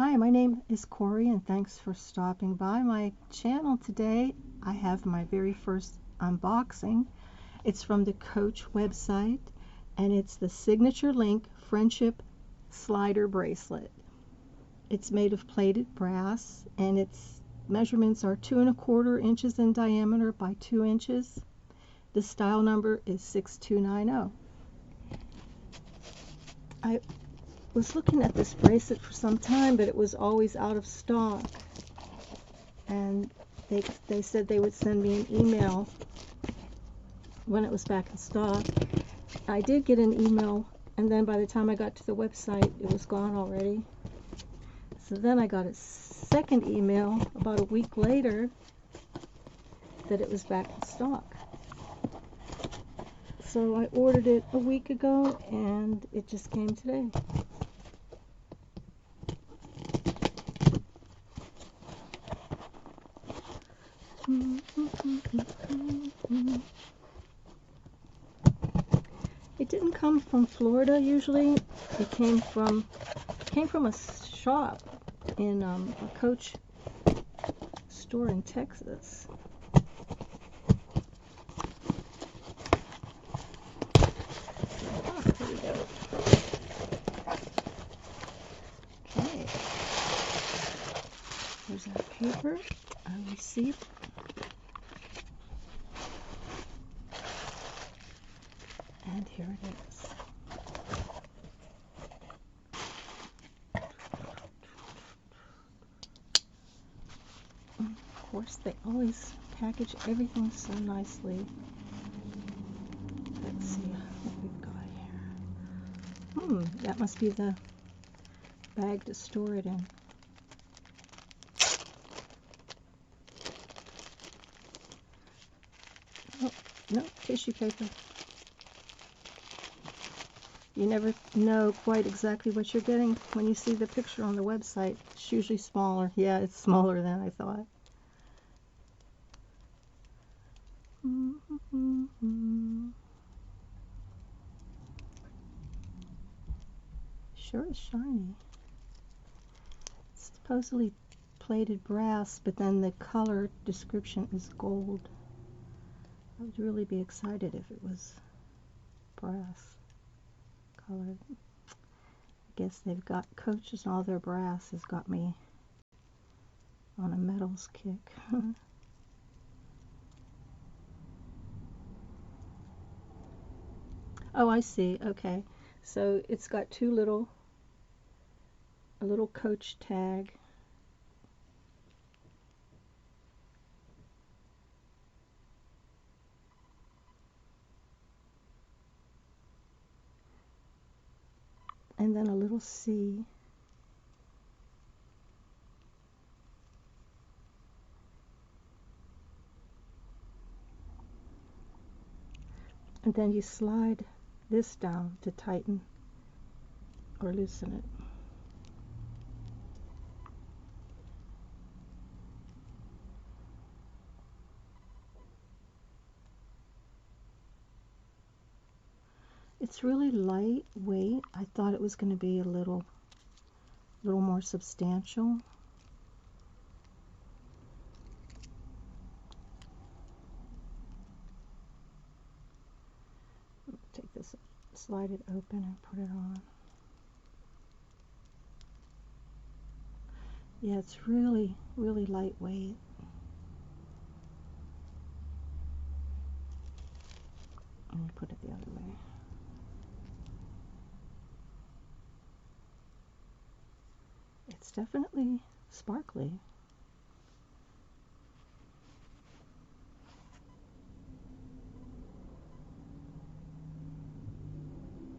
Hi, my name is Corey, and thanks for stopping by my channel today. I have my very first unboxing. It's from the Coach website, and it's the Signature Link Friendship Slider Bracelet. It's made of plated brass, and its measurements are 2¼ inches in diameter by 2 inches. The style number is 6290. I was looking at this bracelet for some time, but it was always out of stock, and they said they would send me an email when it was back in stock. I did get an email, and then by the time I got to the website, it was gone already. So then I got a second email about a week later that it was back in stock. So I ordered it a week ago, and it just came today. It didn't come from Florida usually. It came from a shop in a Coach store in Texas. Here we go. Okay. Here's our paper, our receipt. And here it is. Of course, they always package everything so nicely. Let's see what we've got here. That must be the bag to store it in. Oh, no, tissue paper. You never know quite exactly what you're getting when you see the picture on the website. It's usually smaller. Yeah, it's smaller than I thought. Sure is shiny. It's supposedly plated brass, but then the color description is gold. I would really be excited if it was brass colored. I guess they've got Coaches, and all their brass has got me on a metals kick. Oh, I see. Okay, so it's got a little Coach tag. And then a little C. And then you slide this down to tighten or loosen it. It's really lightweight. I thought it was going to be a little more substantial. Take this, slide it open and put it on. Yeah, it's really lightweight. Let me put it the other way. It's definitely sparkly.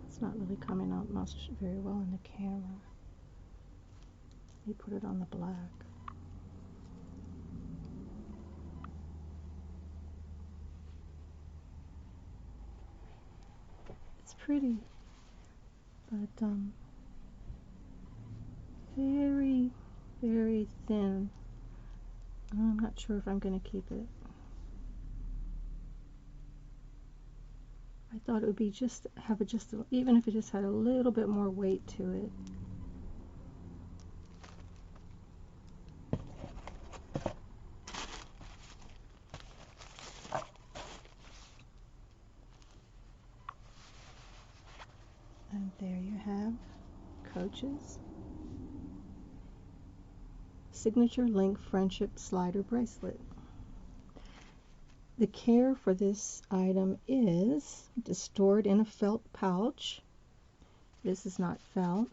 It's not really coming out very well in the camera. Let me put it on the black. It's pretty, but very thin. I'm not sure if I'm going to keep it. I thought it would be even if it just had a little bit more weight to it. inches. Signature link friendship slider bracelet. The care for this item is to store it in a felt pouch. This is not felt.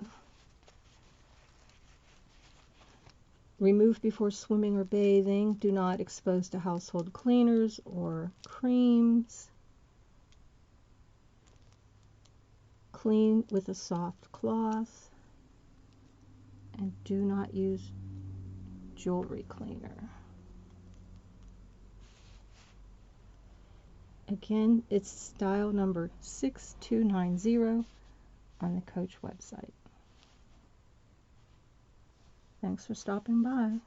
Remove before swimming or bathing. Do not expose to household cleaners or creams. Clean with a soft cloth. And do not use jewelry cleaner. Again, it's style number 6290 on the Coach website. Thanks for stopping by.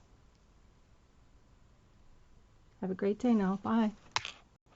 Have a great day now. Bye.